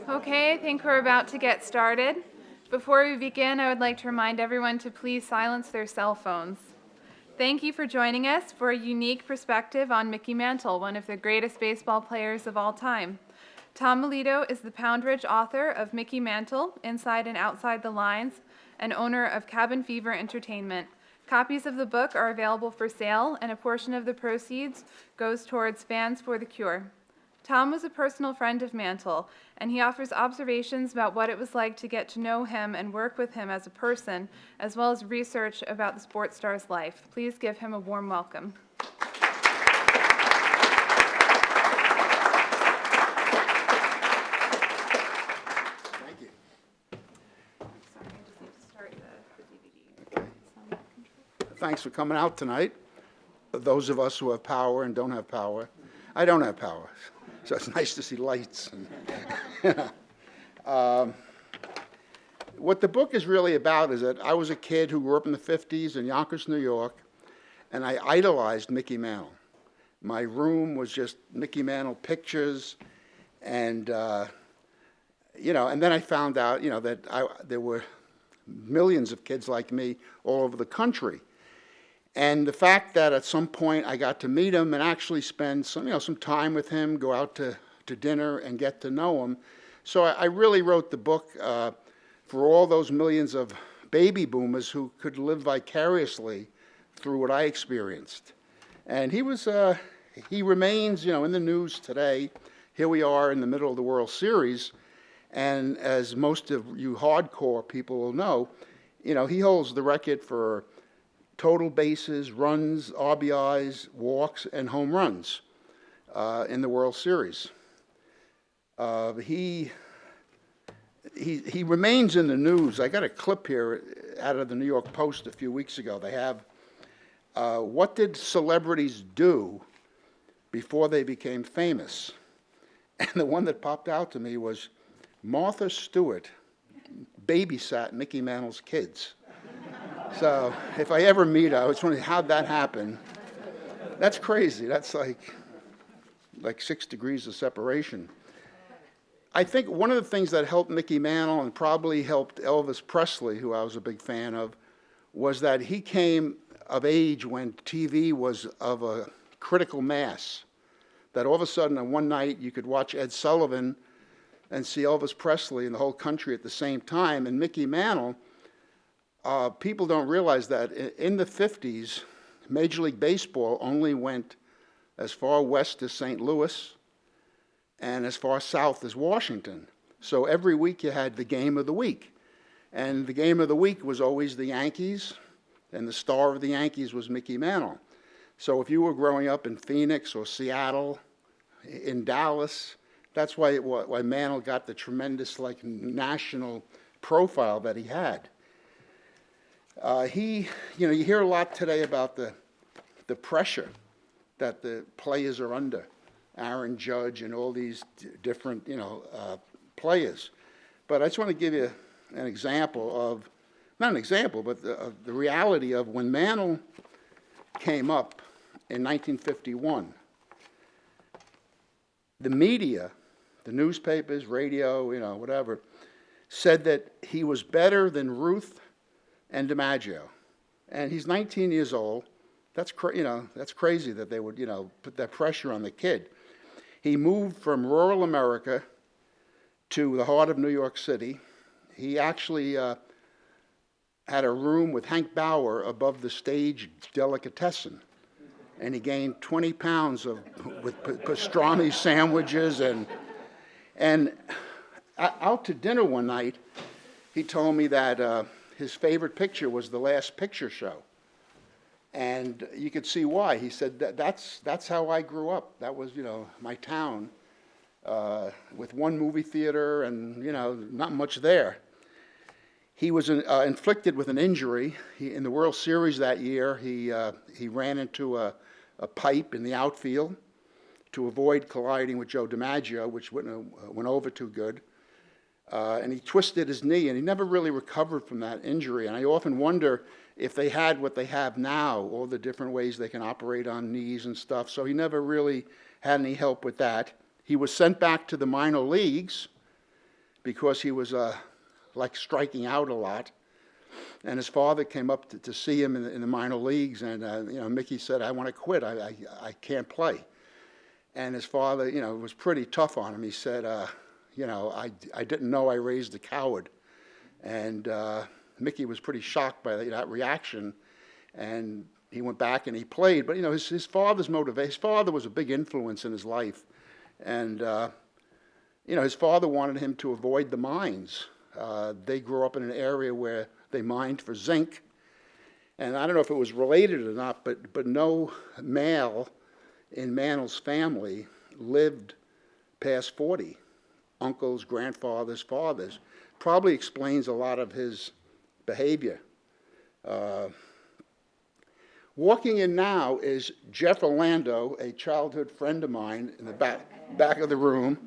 Okay, I think we're about to get started. Before we begin, I would like to remind everyone to please silence their cell phones. Thank you for joining us for a unique perspective on Mickey Mantle, one of the greatest baseball players of all time. Tom Molito is the Poundridge author of Mickey Mantle, Inside and Outside the Lines, and owner of Cabin Fever Entertainment. Copies of the book are available for sale, and a portion of the proceeds goes towards Fans for the Cure. Tom was a personal friend of Mantle, and he offers observations about what it was like to get to know him and work with him as a person, as well as research about the sports star's life. Please give him a warm welcome. Thank you. Sorry, I just need to start the DVD. Thanks for coming out tonight. Those of us who have power and don't have power. I don't have power, so it's nice to see lights. What the book is really about is that I was a kid who grew up in the 50s in Yonkers, New York, and I idolized Mickey Mantle. My room was just Mickey Mantle pictures, and and then I found out, that there were millions of kids like me all over the country. And the fact that at some point I got to meet him and actually spend some time with him, go out to dinner and get to know him. So I really wrote the book for all those millions of baby boomers who could live vicariously through what I experienced. And he remains, in the news today. Here we are in the middle of the World Series. And as most of you hardcore people will know, he holds the record for total bases, runs, RBIs, walks, and home runs in the World Series. He remains in the news. I got a clip here out of the New York Post a few weeks ago. They have, what did celebrities do before they became famous? And the one that popped out to me was Martha Stewart babysat Mickey Mantle's kids. So if I ever meet her, I was wondering how'd that happen. That's crazy. That's like 6 degrees of separation. I think one of the things that helped Mickey Mantle and probably helped Elvis Presley, who I was a big fan of, was that he came of age when TV was of a critical mass. That all of a sudden on one night you could watch Ed Sullivan and see Elvis Presley in the whole country at the same time. And Mickey Mantle, people don't realize that in the 50s, Major League Baseball only went as far west as St. Louis and as far south as Washington. So every week you had the game of the week. And the game of the week was always the Yankees, and the star of the Yankees was Mickey Mantle. So if you were growing up in Phoenix or Seattle, in Dallas, that's why Mantle got the tremendous national profile that he had. You hear a lot today about the pressure that the players are under, Aaron Judge and all these different, players. But I just want to give you an example of, not an example, but the reality of when Mantle came up in 1951, the media, the newspapers, radio, whatever, said that he was better than Ruth and DiMaggio. And he's 19 years old. That's crazy that they would, put that pressure on the kid. He moved from rural America to the heart of New York City. He actually had a room with Hank Bauer above the stage delicatessen. And he gained 20 pounds with pastrami sandwiches. And out to dinner one night, he told me that his favorite picture was The Last Picture Show. And you could see why. He said, that's how I grew up. That was, my town, with one movie theater and, not much there. He was inflicted with an injury. In the World Series that year, he ran into a pipe in the outfield to avoid colliding with Joe DiMaggio, which went over too good. And he twisted his knee, and he never really recovered from that injury. And I often wonder if they had what they have now, all the different ways they can operate on knees and stuff. So he never really had any help with that. He was sent back to the minor leagues, because he was like striking out a lot. And his father came up to see him in the minor leagues, and Mickey said, "I want to quit. I can't play." And his father, was pretty tough on him. He said, I didn't know I raised a coward. And Mickey was pretty shocked by that reaction, and he went back and he played. But his father's motivation. His father was a big influence in his life, and his father wanted him to avoid the mines. They grew up in an area where they mined for zinc, and I don't know if it was related or not, but no male in Mantle's family lived past 40. Uncles, grandfathers, fathers. Probably explains a lot of his behavior. Walking in now is Jeff Orlando, a childhood friend of mine, in the back of the room.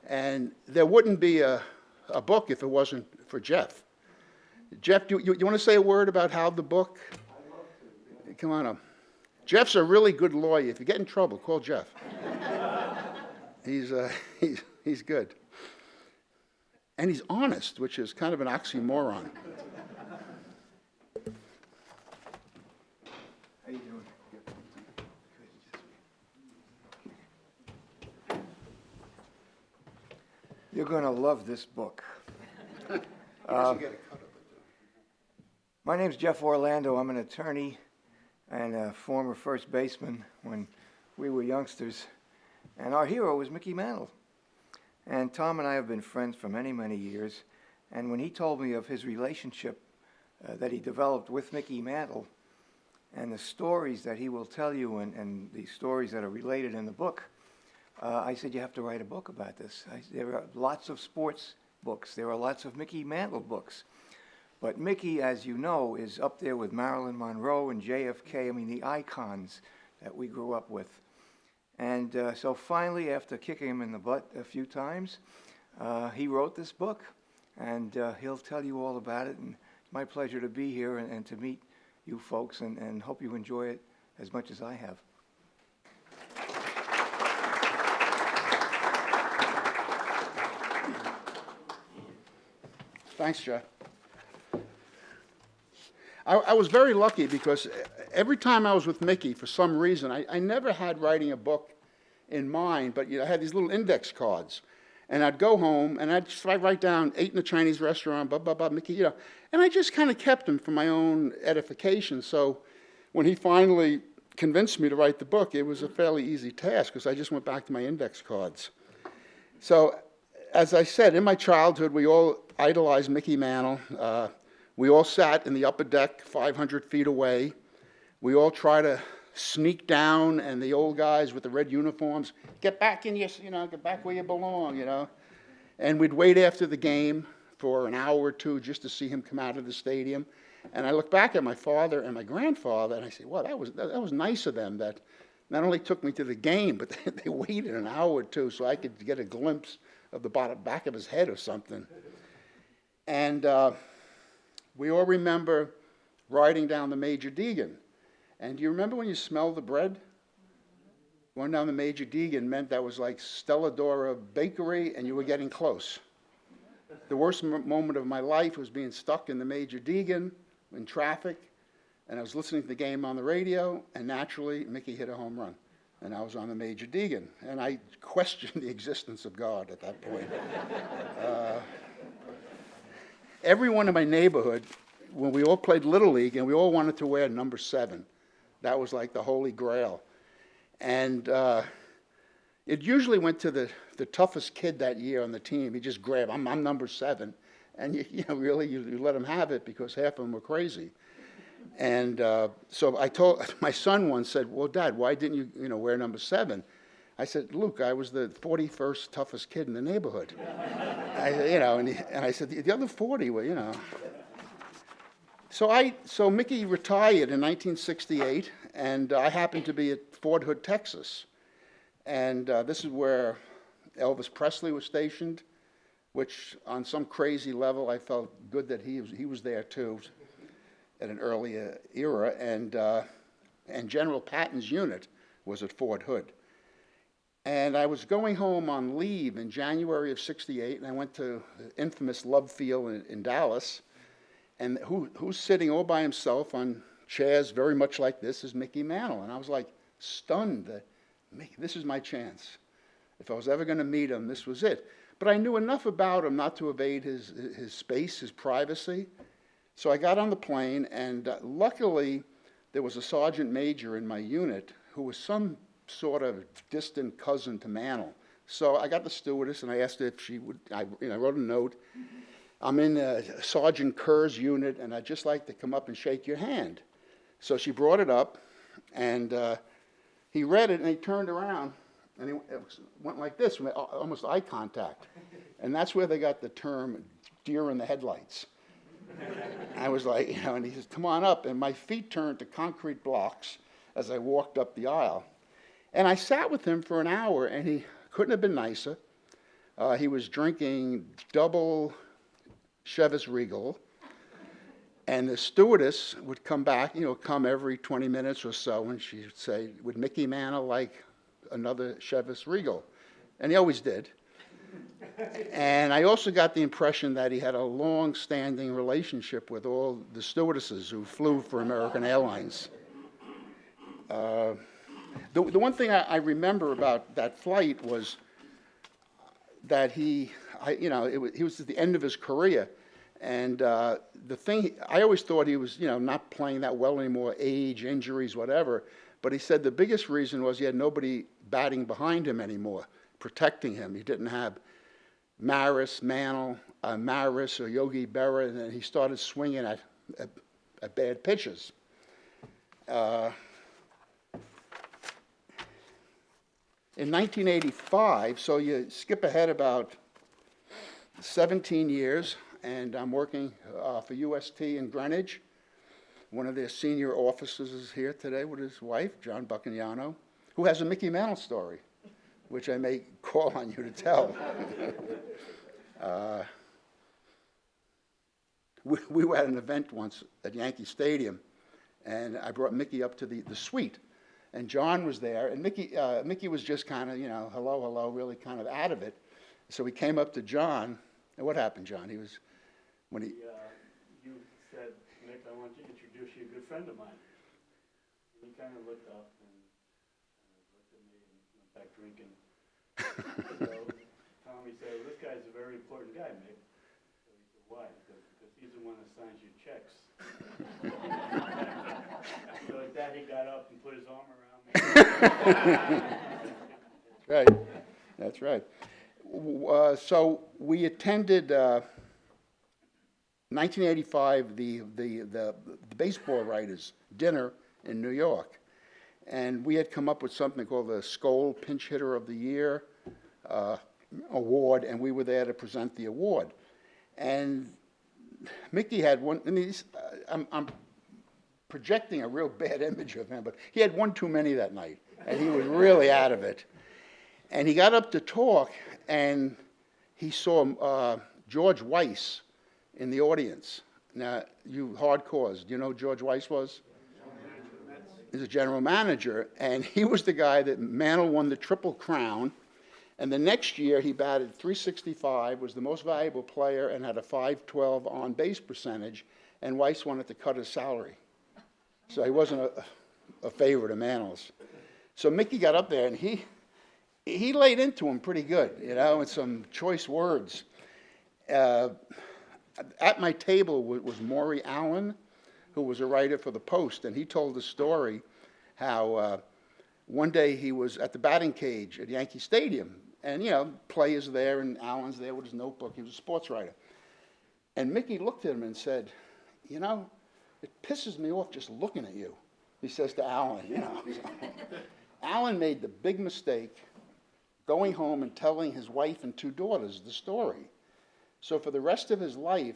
And there wouldn't be a book if it wasn't for Jeff. Jeff, you want to say a word about how the book? I'd love to. Come on up. Jeff's a really good lawyer. If you get in trouble, call Jeff. He's good. And he's honest, which is kind of an oxymoron. How you doing? You're going to love this book. My name's Jeff Orlando. I'm an attorney and a former first baseman when we were youngsters. And our hero was Mickey Mantle. And Tom and I have been friends for many, many years. And when he told me of his relationship that he developed with Mickey Mantle and the stories that he will tell you and the stories that are related in the book, I said, you have to write a book about this. There are lots of sports books. There are lots of Mickey Mantle books. But Mickey, as you know, is up there with Marilyn Monroe and JFK, the icons that we grew up with. And so finally, after kicking him in the butt a few times, he wrote this book, and he'll tell you all about it. And it's my pleasure to be here and to meet you folks, and hope you enjoy it as much as I have. Thanks, Jeff. I was very lucky because every time I was with Mickey, for some reason, I never had writing a book in mind, but I had these little index cards. And I'd go home, and I'd just write down, ate in a Chinese restaurant, blah, blah, blah, Mickey, And I just kind of kept them for my own edification. So when he finally convinced me to write the book, it was a fairly easy task because I just went back to my index cards. So as I said, in my childhood, we all idolized Mickey Mantle. We all sat in the upper deck 500 feet away. We all try to sneak down, and the old guys with the red uniforms, get back in your, get back where you belong, And we'd wait after the game for an hour or two just to see him come out of the stadium. And I look back at my father and my grandfather, and I say, well, that was nice of them that not only took me to the game, but they waited an hour or two so I could get a glimpse of the back of his head or something. And we all remember riding down the Major Deegan. And do you remember when you smelled the bread? Going down the Major Deegan meant that was like Stella Dora Bakery, and you were getting close. The worst moment of my life was being stuck in the Major Deegan in traffic, and I was listening to the game on the radio, and naturally, Mickey hit a home run. And I was on the Major Deegan, and I questioned the existence of God at that point. Everyone in my neighborhood, when we all played Little League, and we all wanted to wear number 7. That was like the holy grail. And it usually went to the toughest kid that year on the team. He just grabbed, I'm number 7. And you let him have it because half of them were crazy. And so I told, my son once said, well, Dad, why didn't you wear number 7? I said, Luke, I was the 41st toughest kid in the neighborhood. And I said, the other 40 were, So Mickey retired in 1968, and I happened to be at Fort Hood, Texas. And this is where Elvis Presley was stationed, which on some crazy level I felt good that he was there too at an earlier era. And General Patton's unit was at Fort Hood. And I was going home on leave in January of '68, and I went to the infamous Love Field in Dallas. And who's sitting all by himself on chairs very much like this is Mickey Mantle. And I was like stunned that this is my chance. If I was ever going to meet him, this was it. But I knew enough about him not to evade his space, his privacy. So I got on the plane, and luckily there was a sergeant major in my unit who was some sort of distant cousin to Mantle. So I got the stewardess, and I asked her if she would, I wrote a note. I'm in Sergeant Kerr's unit, and I'd just like to come up and shake your hand. So she brought it up, and he read it, and he turned around, and it went like this, almost eye contact. And that's where they got the term deer in the headlights. I was like, and he says, come on up. And my feet turned to concrete blocks as I walked up the aisle. And I sat with him for an hour, and he couldn't have been nicer. He was drinking double Chivas Regal, and the stewardess would come back, come every 20 minutes or so, and she would say, would Mickey Mantle like another Chivas Regal? And he always did. And I also got the impression that he had a long-standing relationship with all the stewardesses who flew for American Airlines. The one thing I remember about that flight was that he was at the end of his career, and the thing, I always thought he was, not playing that well anymore, age, injuries, whatever, but he said the biggest reason was he had nobody batting behind him anymore, protecting him. He didn't have Maris, Mantle, Maris or Yogi Berra, and then he started swinging at bad pitches. In 1985, so you skip ahead about 17 years, and I'm working for UST in Greenwich. One of their senior officers is here today with his wife, John Buccagnano, who has a Mickey Mantle story, which I may call on you to tell. We were at an event once at Yankee Stadium, and I brought Mickey up to the suite. And John was there, and Mickey was just kind of, hello, hello, really kind of out of it. So we came up to John, and what happened, John? You said, Mick, I want to introduce you to a good friend of mine. And he kind of looked up and looked at me and went back drinking. So Tommy said, well, this guy's a very important guy, Mick. So he said, why? Because he's the one that signs your checks. So at that, he got up and put his arm around me. Right. That's right. So we attended 1985 the baseball writers dinner in New York, and we had come up with something called the Skoll Pinch Hitter of the Year award, and we were there to present the award. And Mickey had one. I mean, I'm projecting a real bad image of him, but he had one too many that night, and he was really out of it. And he got up to talk, and he saw George Weiss in the audience. Now, you hardcores, do you know who George Weiss was? He's a general manager, and he was the guy that Mantle won the Triple Crown, and the next year he batted .365, was the most valuable player, and had a .512 on-base percentage, and Weiss wanted to cut his salary. So he wasn't a favorite of Mantle's. So Mickey got up there, and he laid into him pretty good, with some choice words. At my table was Maury Allen, who was a writer for the Post, and he told the story how one day he was at the batting cage at Yankee Stadium, and players there, and Allen's there with his notebook. He was a sports writer, and Mickey looked at him and said, it pisses me off just looking at you, he says to Allen. Allen made the big mistake going home and telling his wife and two daughters the story. So for the rest of his life,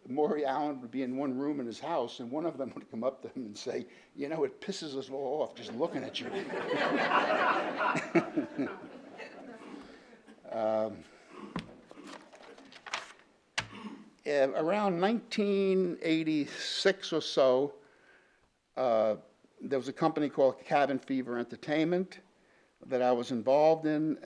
Maury Allen would be in one room in his house, and one of them would come up to him and say, it pisses us all off just looking at you. Around 1986 or so, there was a company called Cabin Fever Entertainment. that I was involved in.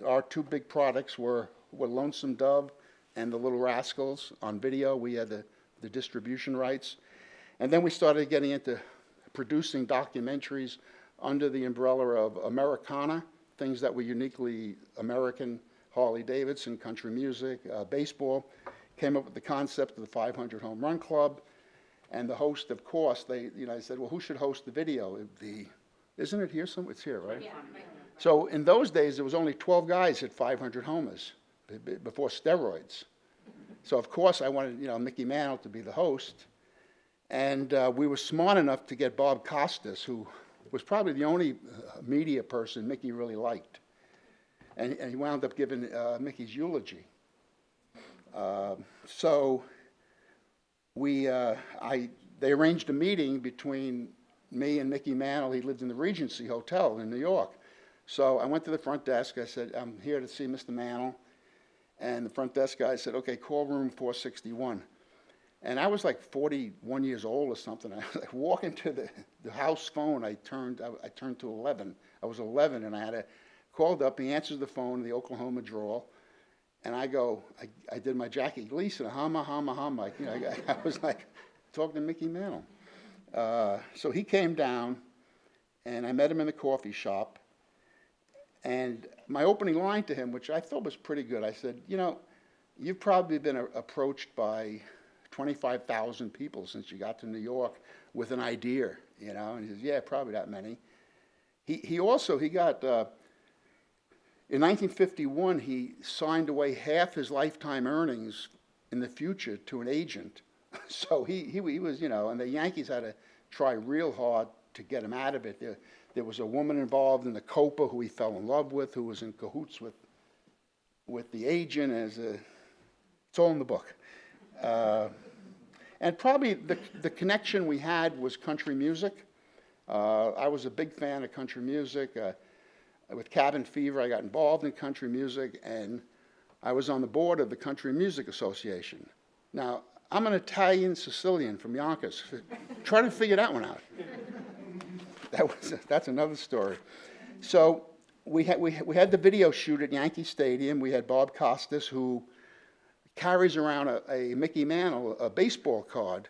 Our two big products were Lonesome Dove and The Little Rascals on video. We had the distribution rights. And then we started getting into producing documentaries under the umbrella of Americana, things that were uniquely American, Harley Davidson, country music, baseball. Came up with the concept of the 500 Home Run Club. And the host, of course, they said, well, who should host the video? Isn't it here somewhere? It's here, right? Yeah. So in those days, there was only 12 guys hit 500 homers before steroids. So of course, I wanted Mickey Mantle to be the host, and we were smart enough to get Bob Costas, who was probably the only media person Mickey really liked, and he wound up giving Mickey's eulogy. So they arranged a meeting between me and Mickey Mantle. He lived in the Regency Hotel in New York. So I went to the front desk. I said, I'm here to see Mr. Mantle. And the front desk guy said, okay, call room 461. And I was like 41 years old or something. I was like walking to the house phone. I turned to 11. I was 11, and I called up. He answers the phone, the Oklahoma drawl. And I go, I did my Jackie Gleason, humma, humma, humma. I was like talking to Mickey Mantle. So he came down, and I met him in the coffee shop. And my opening line to him, which I thought was pretty good, I said, you've probably been approached by 25,000 people since you got to New York with an idea, And he says, yeah, probably that many. He got, in 1951, he signed away half his lifetime earnings in the future to an agent. So he was, and the Yankees had to try real hard to get him out of it. There was a woman involved in the Copa who he fell in love with, who was in cahoots with the agent. It's all in the book. And probably the connection we had was country music. I was a big fan of country music. With Cabin Fever, I got involved in country music, and I was on the board of the Country Music Association. Now, I'm an Italian Sicilian from Yonkers. Try to figure that one out. That's another story. So we had the video shoot at Yankee Stadium. We had Bob Costas, who carries around a Mickey Mantle, a baseball card,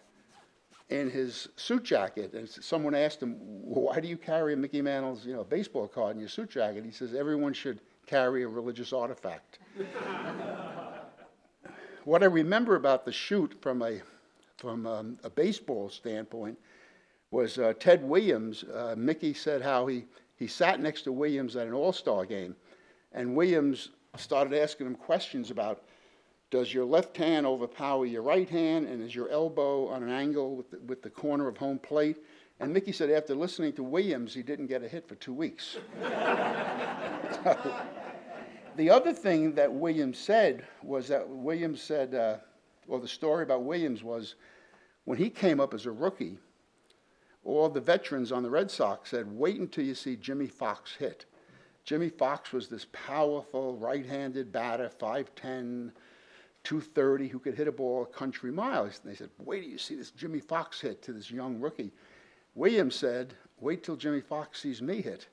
in his suit jacket. And someone asked him, well, why do you carry a Mickey Mantle's baseball card in your suit jacket? He says, everyone should carry a religious artifact. What I remember about the shoot from a baseball standpoint was Ted Williams. Mickey said how he sat next to Williams at an all-star game, and Williams started asking him questions about, does your left hand overpower your right hand, and is your elbow on an angle with the corner of home plate? And Mickey said after listening to Williams, he didn't get a hit for 2 weeks. The other thing that Williams said was that the story about Williams was, when he came up as a rookie, all the veterans on the Red Sox said, wait until you see Jimmy Foxx hit. Jimmy Foxx was this powerful right-handed batter, 5'10", 230, who could hit a ball a country mile. And they said, wait till you see this Jimmy Foxx hit to this young rookie. Williams said, wait till Jimmy Foxx sees me hit.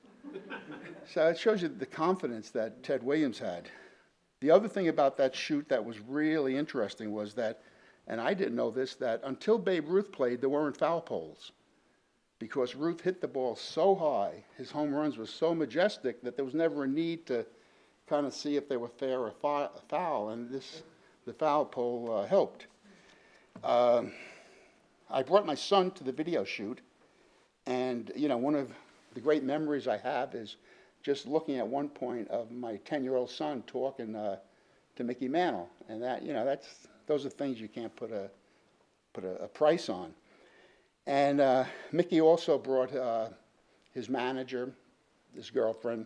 So it shows you the confidence that Ted Williams had. The other thing about that shoot that was really interesting was that, and I didn't know this, that until Babe Ruth played, there weren't foul poles. Because Ruth hit the ball so high, his home runs were so majestic that there was never a need to kind of see if they were fair or foul, and the foul pole helped. I brought my son to the video shoot, and one of the great memories I have is just looking at one point of my 10-year-old son talking to Mickey Mantle, and those are things you can't put a price on. And Mickey also brought his manager, his girlfriend,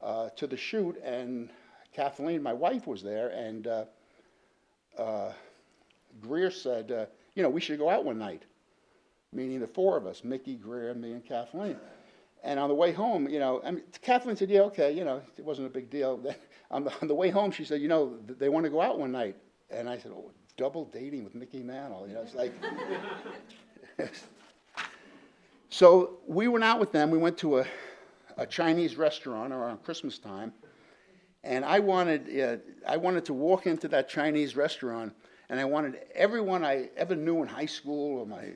to the shoot, and Kathleen, my wife, was there, and Greer said, we should go out one night, meaning the four of us, Mickey, Greer, me, and Kathleen. And on the way home, Kathleen said, yeah, okay, it wasn't a big deal. On the way home, she said, they want to go out one night. And I said, oh, double dating with Mickey Mantle, it's like... So we went out with them. We went to a Chinese restaurant around Christmas time, and I wanted to walk into that Chinese restaurant, and I wanted everyone I ever knew in high school or my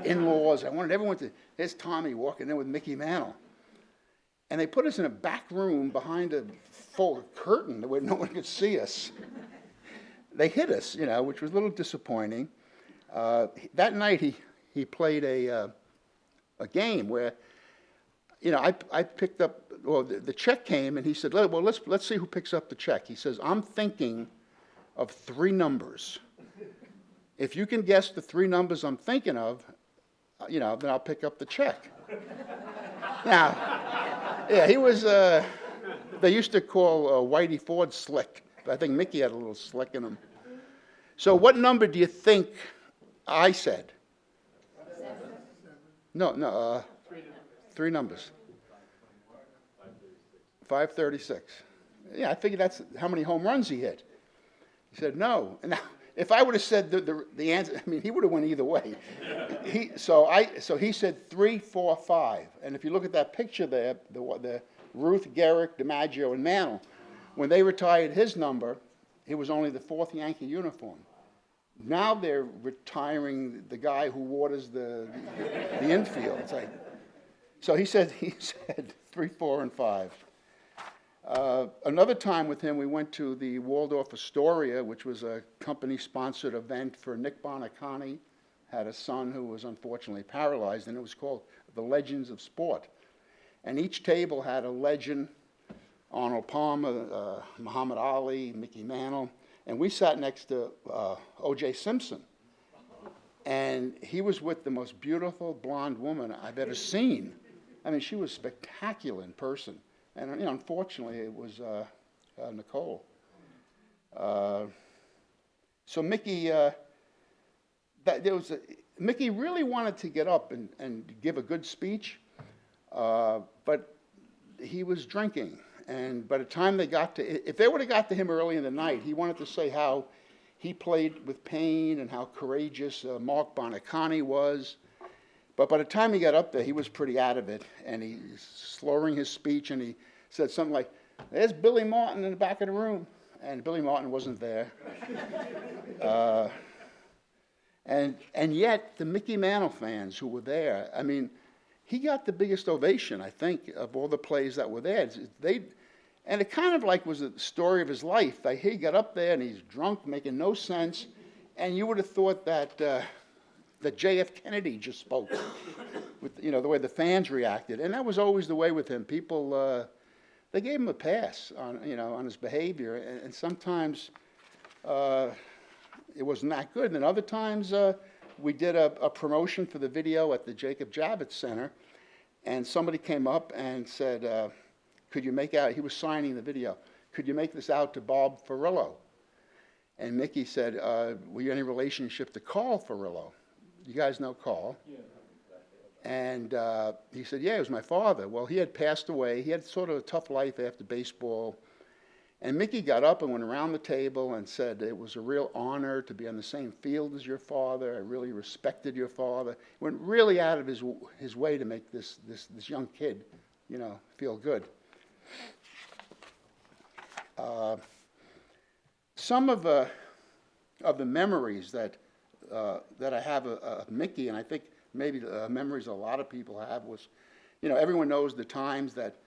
in-laws, I wanted everyone to, there's Tommy walking in with Mickey Mantle. And they put us in a back room behind a full curtain where no one could see us. They hid us, which was a little disappointing. That night he played a game where, I picked up, well, the check came, and he said, well, let's see who picks up the check. He says, I'm thinking of 3 numbers. If you can guess the 3 numbers I'm thinking of, then I'll pick up the check. Now, yeah, he was, they used to call Whitey Ford slick. But I think Mickey had a little slick in him. So what number do you think I said? 7. No, 3 numbers. 536. Yeah, I figured that's how many home runs he hit. He said no. And now, if I would have said the answer, I mean, he would have went either way. So he said 3, 4, 5. And if you look at that picture there, the Ruth, Gehrig, DiMaggio, and Mantle, when they retired his number, it was only the 4th Yankee uniform. Now they're retiring the guy who waters the infield. It's like, so he said 3, 4, and 5. Another time with him, we went to the Waldorf Astoria, which was a company-sponsored event for Nick Bonacani, had a son who was unfortunately paralyzed, and it was called The Legends of Sport. And each table had a legend, Arnold Palmer, Muhammad Ali, Mickey Mantle, and we sat next to O.J. Simpson. And he was with the most beautiful blonde woman I've ever seen. I mean, she was spectacular in person. And unfortunately, it was Nicole. So Mickey, Mickey really wanted to get up and give a good speech, but he was drinking. And by the time they got to, if they would have got to him early in the night, he wanted to say how he played with pain and how courageous Mark Bonacani was. But by the time he got up there, he was pretty out of it, and he's slurring his speech, and he said something like, "There's Billy Martin in the back of the room," and Billy Martin wasn't there. And yet, the Mickey Mantle fans who were there, I mean, he got the biggest ovation, I think, of all the plays that were there. And it kind of like was the story of his life. He got up there, and he's drunk, making no sense, and you would have thought that J.F. Kennedy just spoke, with the way the fans reacted, and that was always the way with him. People, they gave him a pass on his behavior, and sometimes it wasn't that good. And then other times we did a promotion for the video at the Jacob Javits Center, and somebody came up and said, "Could you make out?" He was signing the video. "Could you make this out to Bob Furillo?" And Mickey said, "Were you any relationship to Carl Furillo?" You guys know Carl? Yeah. And he said, "Yeah, it was my father." Well, he had passed away. He had sort of a tough life after baseball. And Mickey got up and went around the table and said, "It was a real honor to be on the same field as your father. I really respected your father." Went really out of his way to make this young kid, feel good. Some of the memories that I have of Mickey, and I think maybe the memories a lot of people have, was, everyone knows the times that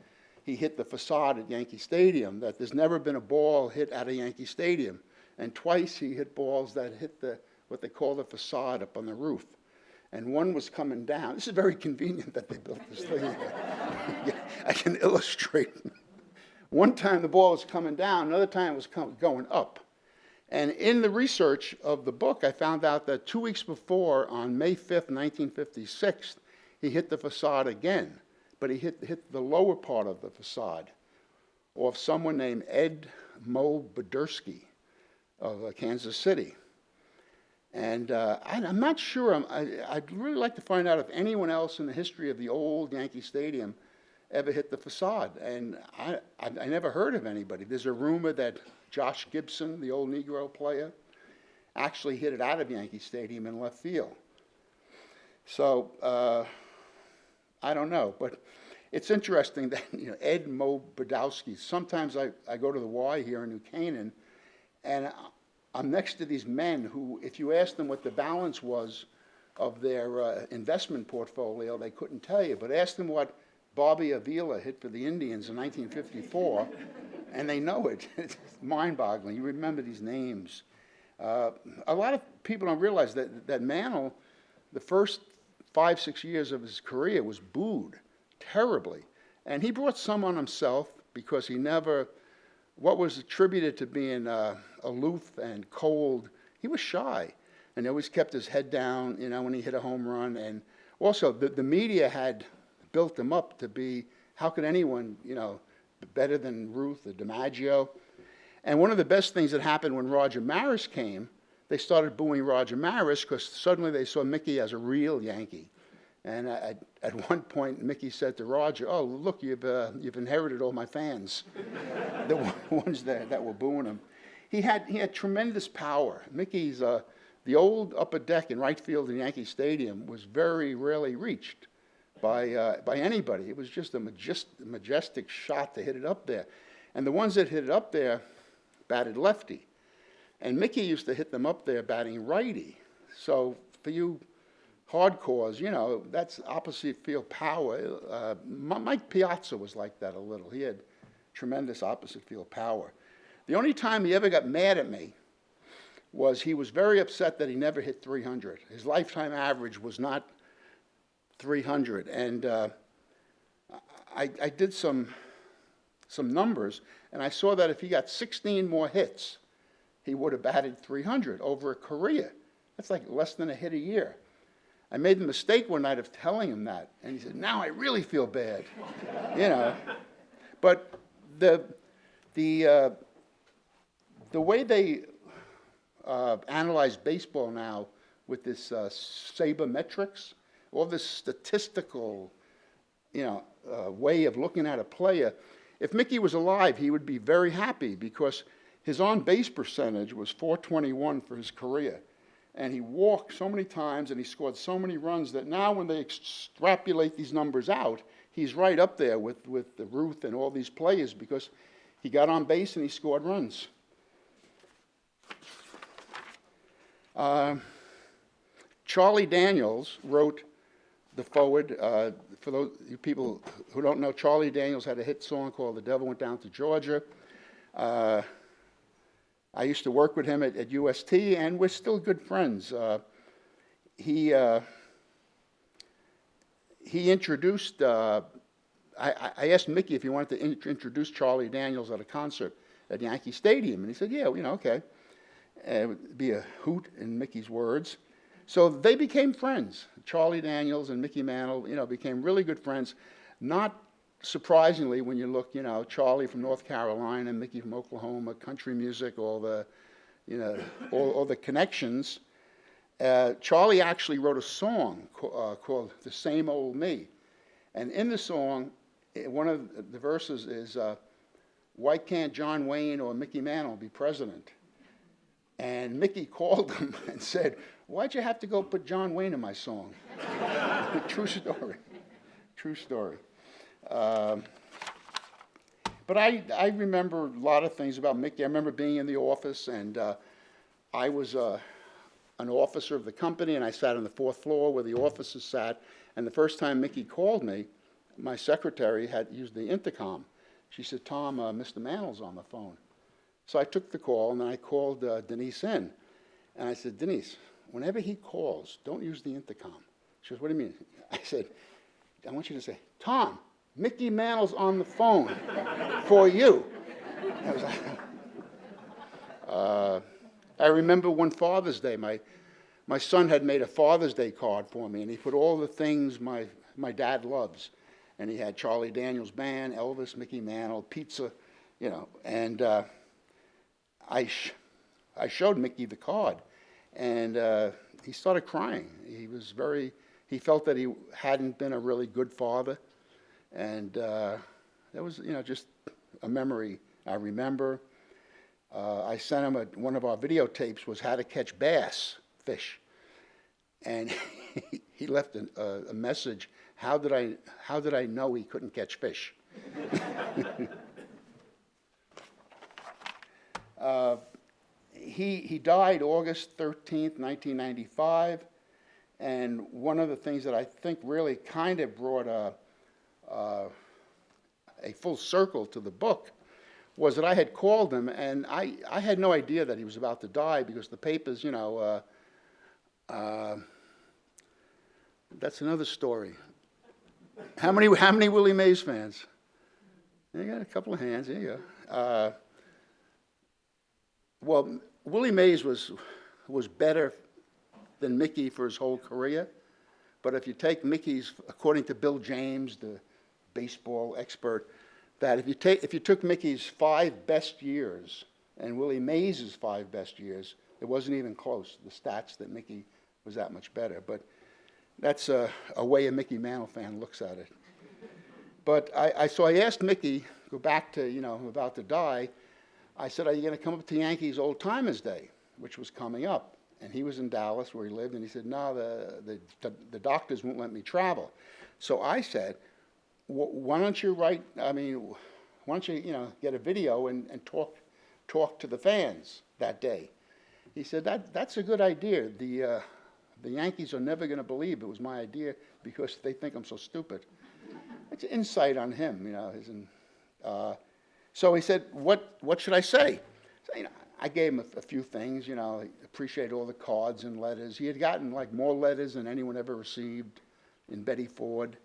he hit the facade at Yankee Stadium, that there's never been a ball hit out of Yankee Stadium. And twice he hit balls that hit what they call the facade up on the roof. And one was coming down. This is very convenient that they built this thing. I can illustrate. One time the ball was coming down, another time it was going up. And in the research of the book, I found out that 2 weeks before, on May 5th, 1956, he hit the facade again. But he hit the lower part of the facade off someone named Ed Mo Bodersky of Kansas City. And I'm not sure. I'd really like to find out if anyone else in the history of the old Yankee Stadium ever hit the facade. And I never heard of anybody. There's a rumor that Josh Gibson, the old Negro player, actually hit it out of Yankee Stadium in left field. So I don't know. But it's interesting that, Ed Mo Badowski, sometimes I go to the Y here in New Canaan, and I'm next to these men who, if you asked them what the balance was of their investment portfolio, they couldn't tell you. But ask them what Bobby Avila hit for the Indians in 1954, and they know it. It's mind-boggling. You remember these names. A lot of people don't realize that Mantle, the first 5-6 years of his career, was booed terribly. And he brought some on himself because he never, what was attributed to being aloof and cold, he was shy. And he always kept his head down, when he hit a home run. And also, the media had built him up to be, how could anyone, better than Ruth or DiMaggio? And one of the best things that happened when Roger Maris came, they started booing Roger Maris because suddenly they saw Mickey as a real Yankee. And at one point, Mickey said to Roger, "Oh, look, you've inherited all my fans," the ones that were booing him. He had tremendous power. Mickey's the old upper deck in right field in Yankee Stadium was very rarely reached by anybody. It was just a majestic shot to hit it up there, and the ones that hit it up there batted lefty, and Mickey used to hit them up there batting righty. So for you hardcores, that's opposite field power. Mike Piazza was like that a little. He had tremendous opposite field power. The only time he ever got mad at me was he was very upset that he never hit 300. His lifetime average was not 300. And I did some numbers, and I saw that if he got 16 more hits, he would have batted 300 over a career. That's like less than a hit a year. I made the mistake one night of telling him that, and he said, "Now I really feel bad," But the way they analyze baseball now with this sabermetrics, all this statistical, way of looking at a player. If Mickey was alive, he would be very happy because his on-base percentage was .421 for his career. And he walked so many times and he scored so many runs that now when they extrapolate these numbers out, he's right up there with the Ruth and all these players because he got on base and he scored runs. Charlie Daniels wrote the foreword. For those people who don't know, Charlie Daniels had a hit song called "The Devil Went Down to Georgia." I used to work with him at UST, and we're still good friends. He introduced, I asked Mickey if he wanted to introduce Charlie Daniels at a concert at Yankee Stadium, and he said, "Yeah, okay." It would be a hoot in Mickey's words. So they became friends. Charlie Daniels and Mickey Mantle, became really good friends. Not surprisingly, when you look, Charlie from North Carolina, Mickey from Oklahoma, country music, all the connections. Charlie actually wrote a song called "The Same Old Me," and in the song, one of the verses is, "Why can't John Wayne or Mickey Mantle be president?" And Mickey called him and said, "Why'd you have to go put John Wayne in my song?" True story. True story. But I remember a lot of things about Mickey. I remember being in the office, and I was an officer of the company, and I sat on the 4th floor where the officers sat. And the first time Mickey called me, my secretary had used the intercom. She said, "Tom, Mr. Mantle's on the phone." So I took the call, and then I called Denise in. And I said, "Denise, whenever he calls, don't use the intercom." She goes, "What do you mean?" I said, "I want you to say, 'Tom, Mickey Mantle's on the phone for you.'" I remember one Father's Day, my son had made a Father's Day card for me, and he put all the things my dad loves. And he had Charlie Daniels Band, Elvis, Mickey Mantle, pizza, and I showed Mickey the card, and he started crying. He felt that he hadn't been a really good father, and that was, just a memory I remember. I sent him one of our videotapes was how to catch fish, and he left a message how did I know he couldn't catch fish? He died August 13th, 1995, and one of the things that I think really kind of brought a full circle to the book was that I had called him, and I had no idea that he was about to die because the papers, that's another story. How many Willie Mays fans? You got a couple of hands. There you go. Well, Willie Mays was better than Mickey for his whole career, but if you take Mickey's, according to Bill James, the baseball expert, that if you took Mickey's 5 best years and Willie Mays' 5 best years, it wasn't even close. The stats that Mickey was that much better, but that's a way a Mickey Mantle fan looks at it. But so I asked Mickey, go back to, about to die, I said, are you going to come up to Yankees Old Timers Day, which was coming up? And he was in Dallas where he lived, and he said, no, the doctors won't let me travel. So I said, why don't you why don't you, get a video and talk to the fans that day? He said, that's a good idea. The Yankees are never going to believe it was my idea because they think I'm so stupid. It's an insight on him, so he said, what should I say? So, I gave him a few things, appreciate all the cards and letters. He had gotten like more letters than anyone ever received in Betty Ford.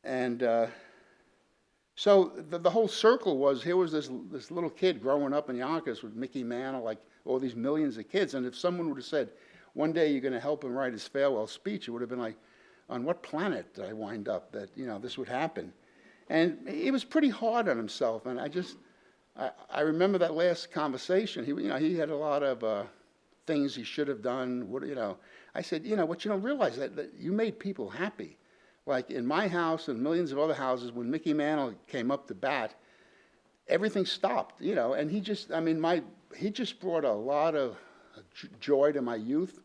And so the whole circle was, here was this little kid growing up in Yonkers with Mickey Mantle, like all these millions of kids. And if someone would have said, one day you're going to help him write his farewell speech, it would have been like, on what planet did I wind up that, this would happen? And he was pretty hard on himself. And I remember that last conversation. He had a lot of things he should have done. I said, what you don't realize that you made people happy. Like in my house and millions of other houses, when Mickey Mantle came up to bat, everything stopped, and he just brought a lot of joy to my youth.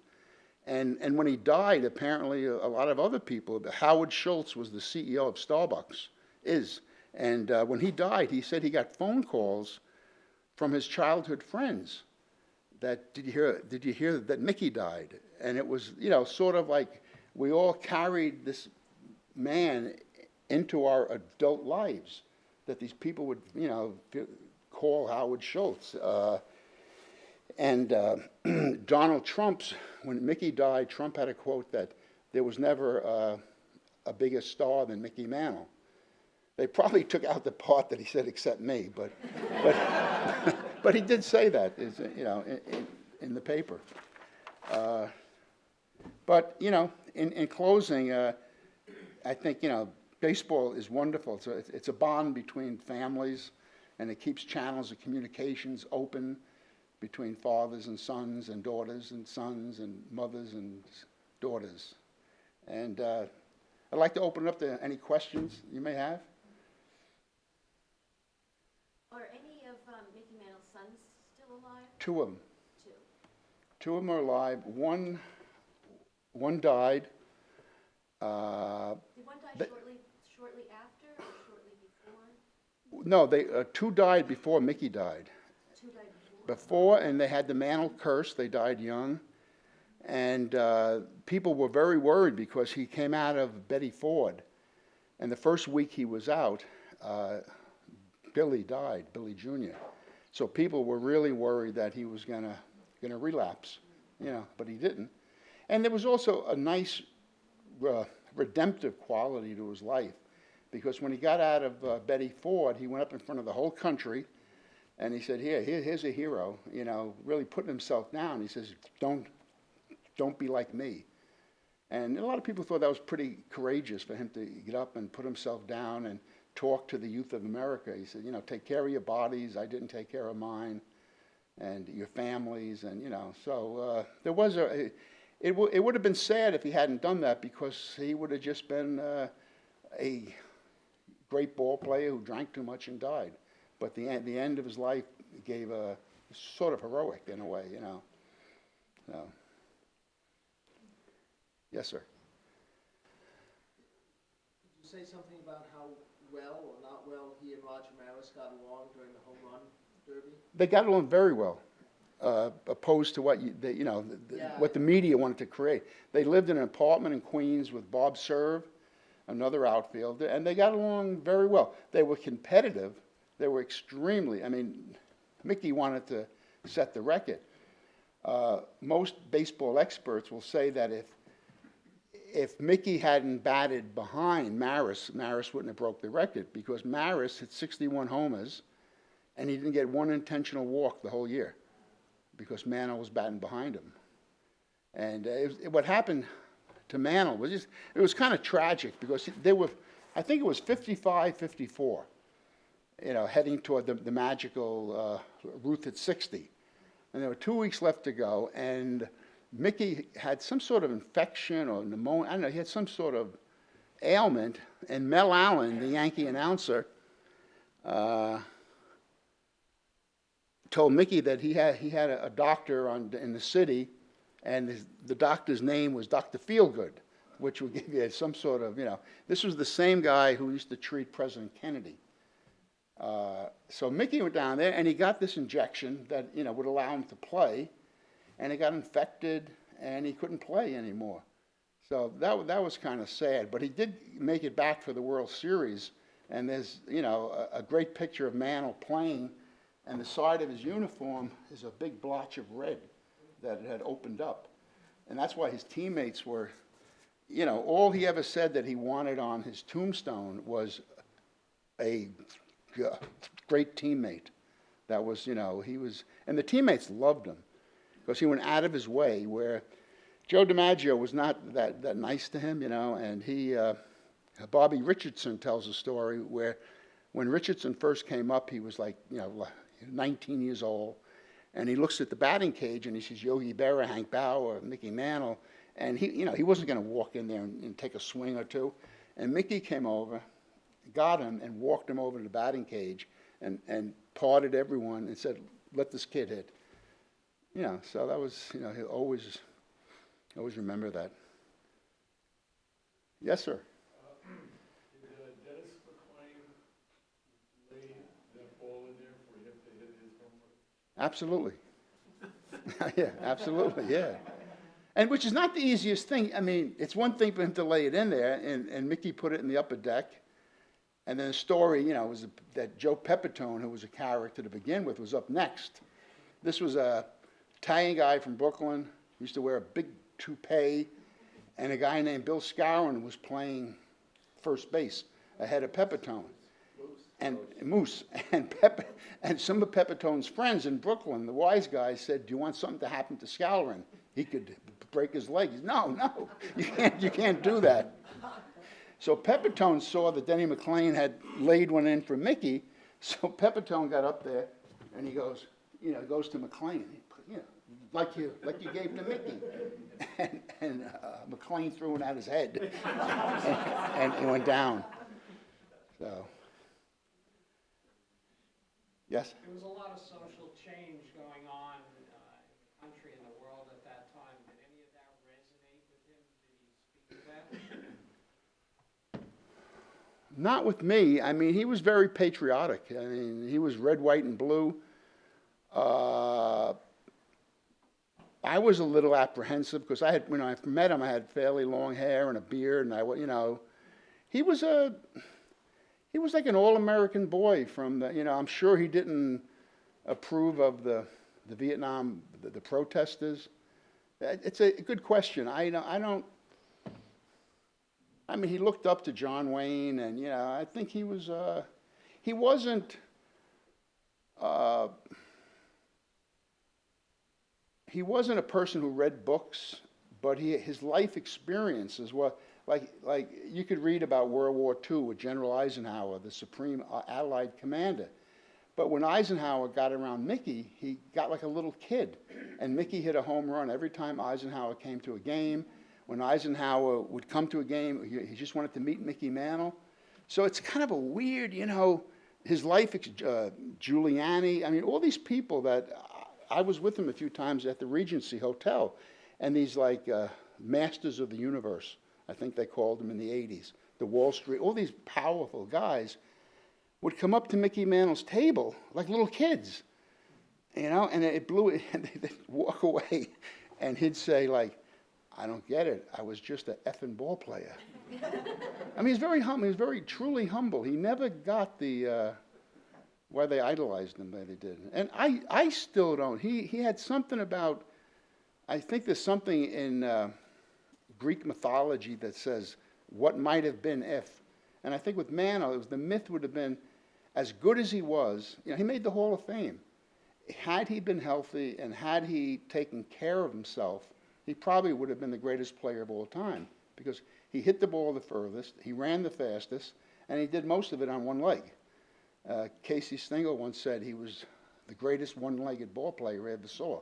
And when he died, apparently a lot of other people, Howard Schultz was the CEO of Starbucks, and when he died, he said he got phone calls from his childhood friends that, did you hear that Mickey died? And it was, sort of like we all carried this man into our adult lives, that these people would, call Howard Schultz. And Donald Trump's, when Mickey died, Trump had a quote that there was never a bigger star than Mickey Mantle. They probably took out the part that he said, except me, but he did say that, in the paper. But in closing, I think baseball is wonderful. It's a bond between families, and it keeps channels of communications open between fathers and sons and daughters and sons and mothers and daughters. And I'd like to open it up to any questions you may have. Are any of Mickey Mantle's sons still alive? 2 of them. 2. 2 of them are alive. One died. Did one die shortly after or shortly before? No, 2 died before Mickey died. 2 died before? Before, and they had the Mantle Curse. They died young. And people were very worried because he came out of Betty Ford. And the first week he was out, Billy died, Billy Jr. So people were really worried that he was gonna relapse, but he didn't. And there was also a nice redemptive quality to his life, because when he got out of Betty Ford, he went up in front of the whole country, and he said, here's a hero, really putting himself down. He says, don't be like me. And a lot of people thought that was pretty courageous for him to get up and put himself down and talk to the youth of America. He said, take care of your bodies. I didn't take care of mine, and your families, and so there was it would have been sad if he hadn't done that, because he would have just been a great ball player who drank too much and died. But the end of his life gave a sort of heroic in a way, So. Yes, sir. say something about how well or not well he and Roger Maris got along during the home run derby? They got along very well, opposed to what what the media wanted to create. They lived in an apartment in Queens with Bob Serve, another outfielder, and they got along very well. They were competitive. They were extremely. I mean, Mickey wanted to set the record. Most baseball experts will say that if Mickey hadn't batted behind Maris wouldn't have broke the record, because Maris hit 61 homers, and he didn't get one intentional walk the whole year, because Mantle was batting behind him. And what happened to Mantle was it was kind of tragic, because they were, I think it was 55-54, heading toward the magical Ruth at 60. And there were 2 weeks left to go, and Mickey had some sort of infection or pneumonia. I don't know, he had some sort of ailment, and Mel Allen, the Yankee announcer, told Mickey that he had a doctor in the city, and the doctor's name was Dr. Feelgood, which would give you some sort of, this was the same guy who used to treat President Kennedy. So Mickey went down there, and he got this injection that, would allow him to play, and he got infected, and he couldn't play anymore. So that was kind of sad, but he did make it back for the World Series, and there's, a great picture of Mantle playing, and the side of his uniform is a big blotch of red that had opened up. And that's why his teammates were, all he ever said that he wanted on his tombstone was a great teammate. That was, he was, and the teammates loved him, because he went out of his way, where Joe DiMaggio was not that nice to him, and Bobby Richardson tells a story where when Richardson first came up, he was like, 19 years old, and he looks at the batting cage and he sees Yogi Berra, Hank Bauer, Mickey Mantle, and he wasn't going to walk in there and take a swing or two. And Mickey came over, got him, and walked him over to the batting cage and parted everyone and said, "Let this kid hit." So that was, he'll always remember that. Yes, sir. Did Dennis McClain lay that ball in there for him to hit his home run? Absolutely. Yeah, absolutely, yeah. And which is not the easiest thing. I mean, it's one thing for him to lay it in there, and Mickey put it in the upper deck. And then the story, was that Joe Pepitone, who was a character to begin with, was up next. This was a Italian guy from Brooklyn, used to wear a big toupee, and a guy named Bill Scowen was playing first base ahead of Pepitone. And Moose. And some of Pepitone's friends in Brooklyn, the wise guys, said, "Do you want something to happen to Scourin? He could break his legs." No, you can't do that. So Pepitone saw that Denny McClain had laid one in for Mickey, so Pepitone got up there, and he goes, goes to McClain, like you gave to Mickey. And McClain threw it at his head, and he went down. So, yes? There was a lot of social change going on in the country and the world at that time. Did any of that resonate with him? Did he speak to that? Not with me. I mean, he was very patriotic. I mean, he was red, white, and blue. I was a little apprehensive because when I met him, I had fairly long hair and a beard, and he was like an all-American boy from the, I'm sure he didn't approve of the Vietnam, the protesters. It's a good question. I mean, he looked up to John Wayne, and I think he wasn't a person who read books, but his life experiences were like you could read about World War II with General Eisenhower, the supreme Allied commander. But when Eisenhower got around Mickey, he got like a little kid, and Mickey hit a home run every time Eisenhower came to a game. When Eisenhower would come to a game, he just wanted to meet Mickey Mantle. So it's kind of a weird, his life, Giuliani, I mean, all these people that I was with him a few times at the Regency Hotel, and these masters of the universe, I think they called them in the 80s, the Wall Street, all these powerful guys would come up to Mickey Mantle's table like little kids, you know, and it blew it, and they'd walk away, and he'd say, like, I don't get it. I was just an effing ball player. I mean, he's very humble. He was very truly humble. He never got the why they idolized him the way they did. And I still don't. He had something about, I think there's something in Greek mythology that says what might have been if. And I think with Mantle, it was the myth would have been as good as he was. You know, he made the Hall of Fame. Had he been healthy and had he taken care of himself, he probably would have been the greatest player of all time because he hit the ball the furthest, he ran the fastest, and he did most of it on one leg. Casey Stengel once said he was the greatest one-legged ball player I ever saw.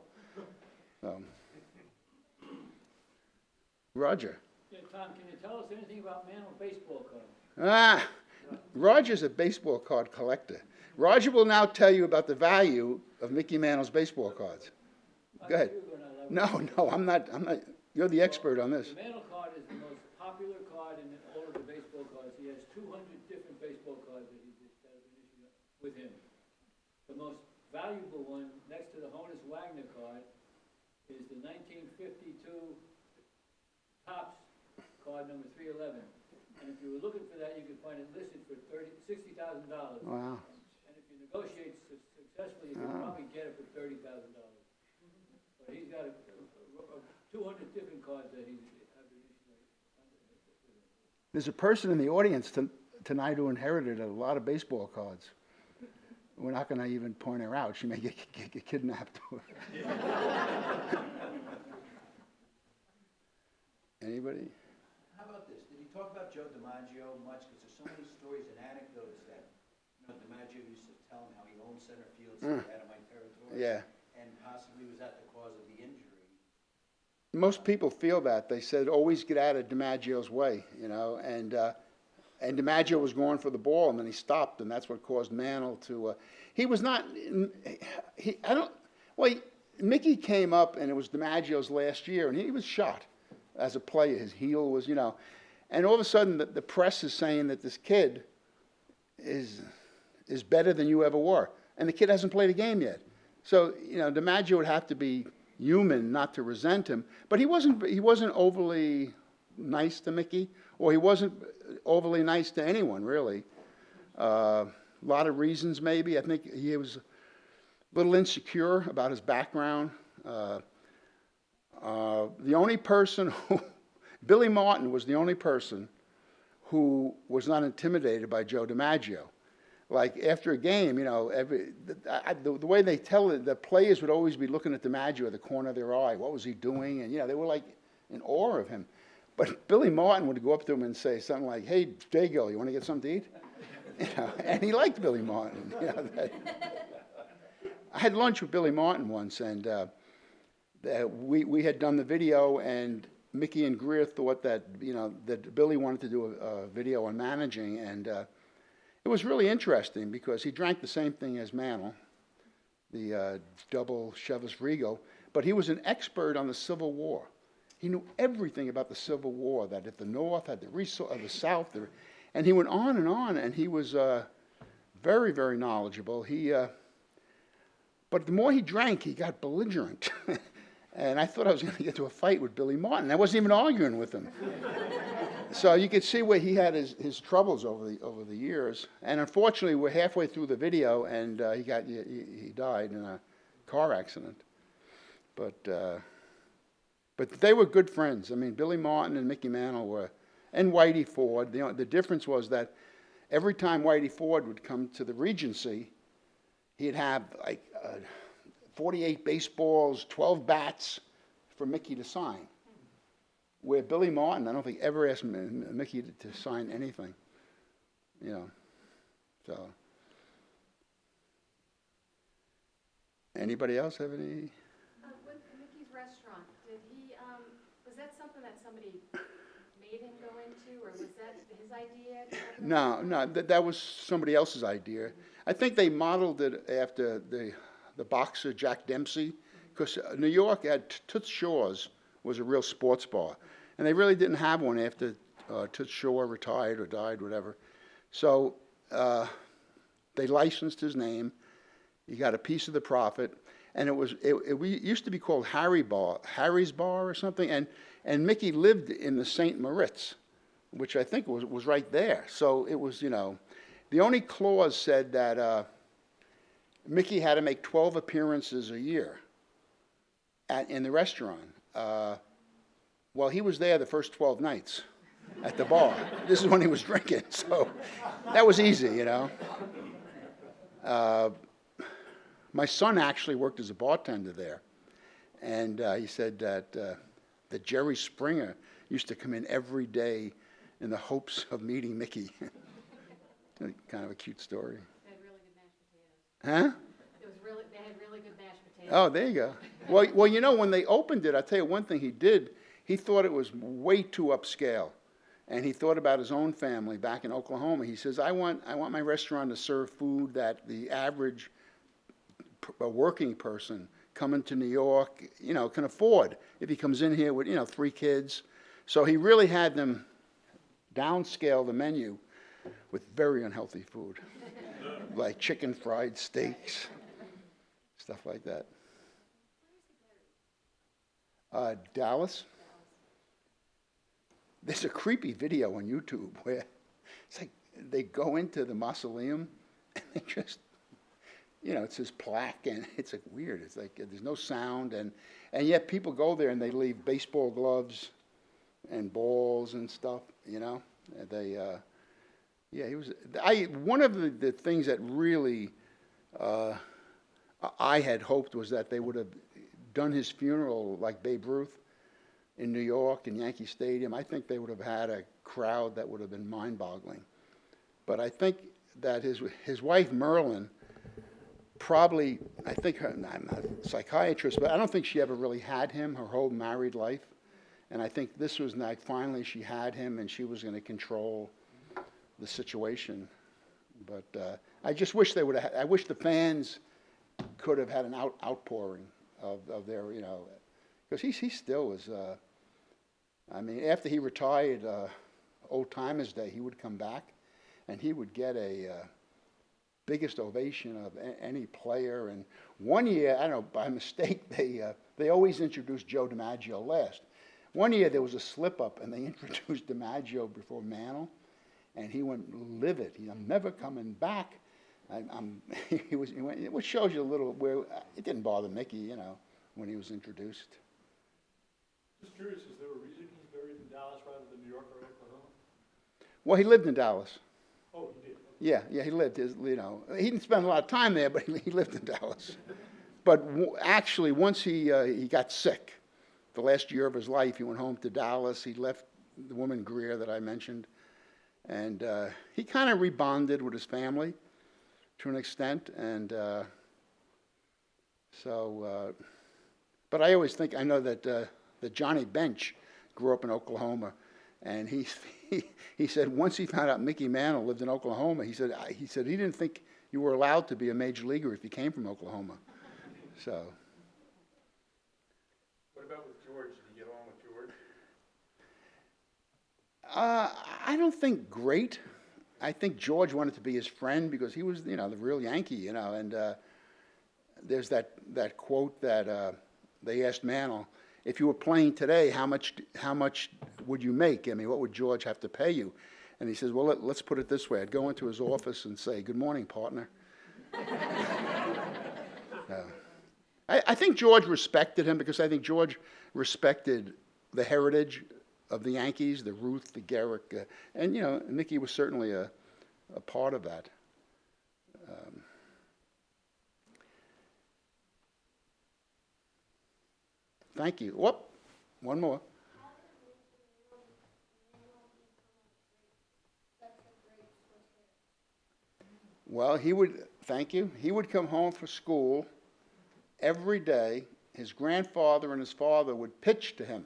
Roger. Yeah, Tom, can you tell us anything about Mantle baseball cards? Roger's a baseball card collector. Roger will now tell you about the value of Mickey Mantle's baseball cards. Go ahead. No, I'm not. You're the expert on this. The Mantle card is the most popular card in all of the baseball cards. He has 200 different baseball cards that have been issued with him. The most valuable one, next to the Honus Wagner card, is the 1952 Topps card number 311. And if you were looking for that, you could find it listed for $60,000. Wow. And if you negotiate successfully, you can probably get it for $30,000. But he's got 200 different cards that he's have been issued. There's a person in the audience tonight who inherited a lot of baseball cards. We're not going to even point her out. She may get kidnapped. Anybody? How about this? Did he talk about Joe DiMaggio much? Because there's so many stories and anecdotes that DiMaggio used to tell him how he owned center field, so he had him on territory. Yeah. And possibly was that the cause of the injury. Most people feel that. They said always get out of DiMaggio's way, you know, and DiMaggio was going for the ball, and then he stopped, and that's what caused Mantle to. He was not. Mickey came up, and it was DiMaggio's last year, and he was shot as a player. His heel was, you know, and all of a sudden the press is saying that this kid is better than you ever were, and the kid hasn't played a game yet. So, you know, DiMaggio would have to be human not to resent him, but he wasn't overly nice to Mickey, or he wasn't overly nice to anyone, really. A lot of reasons, maybe. I think he was a little insecure about his background. The only person Billy Martin was the only person who was not intimidated by Joe DiMaggio. Like after a game, you know, the way they tell it, the players would always be looking at DiMaggio at the corner of their eye. What was he doing? And, you know, they were like in awe of him. But Billy Martin would go up to him and say something like, "Hey, Dago, you want to get something to eat?" You know, and he liked Billy Martin. You know, I had lunch with Billy Martin once, and we had done the video, and Mickey and Greer thought that, you know, that Billy wanted to do a video on managing, and it was really interesting because he drank the same thing as Mantle, the double Chivas Regal, but he was an expert on the Civil War. He knew everything about the Civil War, that if the North had the resource of the South, and he went on, and he was very, very knowledgeable. But the more he drank, he got belligerent. And I thought I was going to get to a fight with Billy Martin. I wasn't even arguing with him. So you could see where he had his troubles over the years. And unfortunately, we're halfway through the video, and he died in a car accident. But they were good friends. I mean, Billy Martin and Mickey Mantle were, and Whitey Ford. The difference was that every time Whitey Ford would come to the Regency, he'd have like 48 baseballs, 12 bats for Mickey to sign. Where Billy Martin, I don't think ever asked Mickey to sign anything. You know, so. Anybody else have any? With Mickey's restaurant, was that something that somebody made him go into, or was that his idea? No, that was somebody else's idea. I think they modeled it after the boxer Jack Dempsey, because New York had Toots Shor's was a real sports bar, and they really didn't have one after to shore, retired or died, whatever. So they licensed his name. He got a piece of the profit, and it used to be called Harry's Bar or something. And Mickey lived in the St. Moritz, which I think was right there. So it was, the only clause said that Mickey had to make 12 appearances a year in the restaurant. Well, he was there the first 12 nights at the bar. This is when he was drinking, so that was easy, My son actually worked as a bartender there, and he said that Jerry Springer used to come in every day in the hopes of meeting Mickey. Kind of a cute story. They had really good mashed potatoes. Huh? They had really good mashed potatoes. Oh, there you go. Well, when they opened it, I'll tell you one thing he did. He thought it was way too upscale. And he thought about his own family back in Oklahoma. He says, I want my restaurant to serve food that the average working person coming to New York, can afford if he comes in here with, 3 kids. So he really had them downscale the menu with very unhealthy food, like chicken fried steaks, stuff like that. Dallas. There's a creepy video on YouTube where it's like they go into the mausoleum and they just, it's this plaque and it's like weird. It's like there's no sound and yet people go there and they leave baseball gloves and balls and stuff, They, he was. One of the things that really I had hoped was that they would have done his funeral like Babe Ruth in New York in Yankee Stadium. I think they would have had a crowd that would have been mind-boggling. But I think that his wife Merlin probably, I'm not a psychiatrist, but I don't think she ever really had him her whole married life. And I think this was like finally she had him and she was going to control the situation. But I just wish they would have. I wish the fans could have had an outpouring of their, because he still was. After he retired, Old Timers Day, he would come back, and he would get a biggest ovation of any player. And one year, I don't know, by mistake, they always introduced Joe DiMaggio last. One year there was a slip up, and they introduced DiMaggio before Mantle, and he went livid. I'm never coming back. He went, which shows you a little where it didn't bother Mickey, when he was introduced. Just curious, is there a reason he's buried in Dallas rather than New York or Oklahoma? Well, he lived in Dallas. Oh, he did? Yeah, he lived he didn't spend a lot of time there, but he lived in Dallas. But actually, once he got sick, the last year of his life, he went home to Dallas. He left the woman Greer that I mentioned, and he kind of rebonded with his family to an extent, and but I always think, I know that Johnny Bench grew up in Oklahoma, and he said once he found out Mickey Mantle lived in Oklahoma, he said he didn't think you were allowed to be a major leaguer if you came from Oklahoma. So. What about with George? Did you get along with George? I don't think great. I think George wanted to be his friend because he was, the real Yankee, and there's that quote that they asked Mantle, if you were playing today, how much would you make? What would George have to pay you? And he says, well, let's put it this way. I'd go into his office and say, good morning, partner. I think George respected him because I think George respected the heritage of the Yankees, the Ruth, the Gehrig, and Mickey was certainly a part of that. Thank you. Whoop, one more. Well, thank you. He would come home from school every day. His grandfather and his father would pitch to him.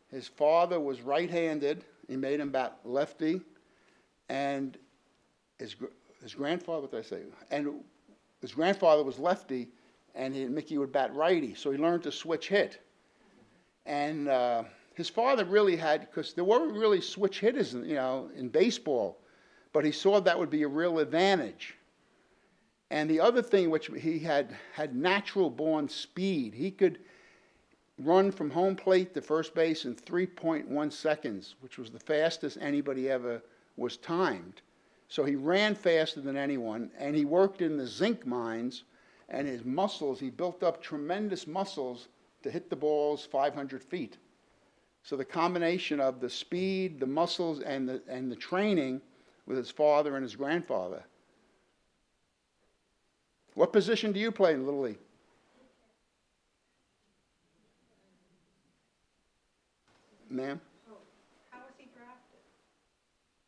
His father was right-handed. He made him bat lefty. And his grandfather, what did I say? And his grandfather was lefty, and Mickey would bat righty. So he learned to switch hit. And his father really had, because there weren't really switch hitters, in baseball, but he saw that would be a real advantage. And the other thing, which he had natural born speed. He could run from home plate to first base in 3.1 seconds, which was the fastest anybody ever was timed. So he ran faster than anyone, and he worked in the zinc mines, and his muscles, he built up tremendous muscles to hit the balls 500 feet. So the combination of the speed, the muscles, and the training with his father and his grandfather. What position do you play in Little League? Ma'am? How was he drafted?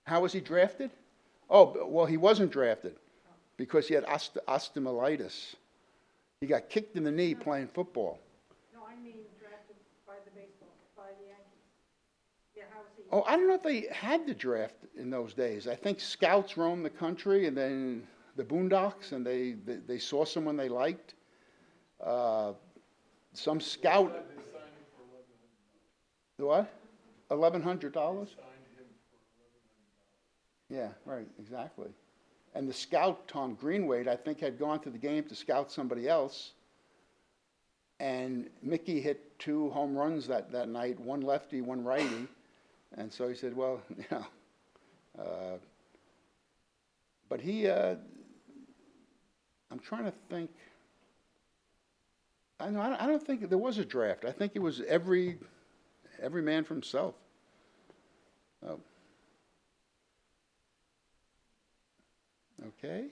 How was he drafted? Oh, well, he wasn't drafted because he had osteomyelitis. He got kicked in the knee playing football. No, I mean drafted by the Yankees. Yeah, how was he? Oh, I don't know if they had the draft in those days. I think scouts roamed the country and then the boondocks, and they saw someone they liked. Some scout. The what? $1,100? Yeah, right, exactly. And the scout, Tom Greenwade, I think had gone to the game to scout somebody else. And Mickey hit 2 home runs that night, one lefty, one righty. And so he said, well, but he, I'm trying to think. I don't think there was a draft. I think it was every man for himself. Oh. Okay.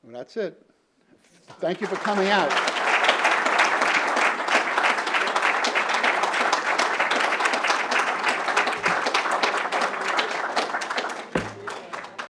Well, that's it. Thank you for coming out.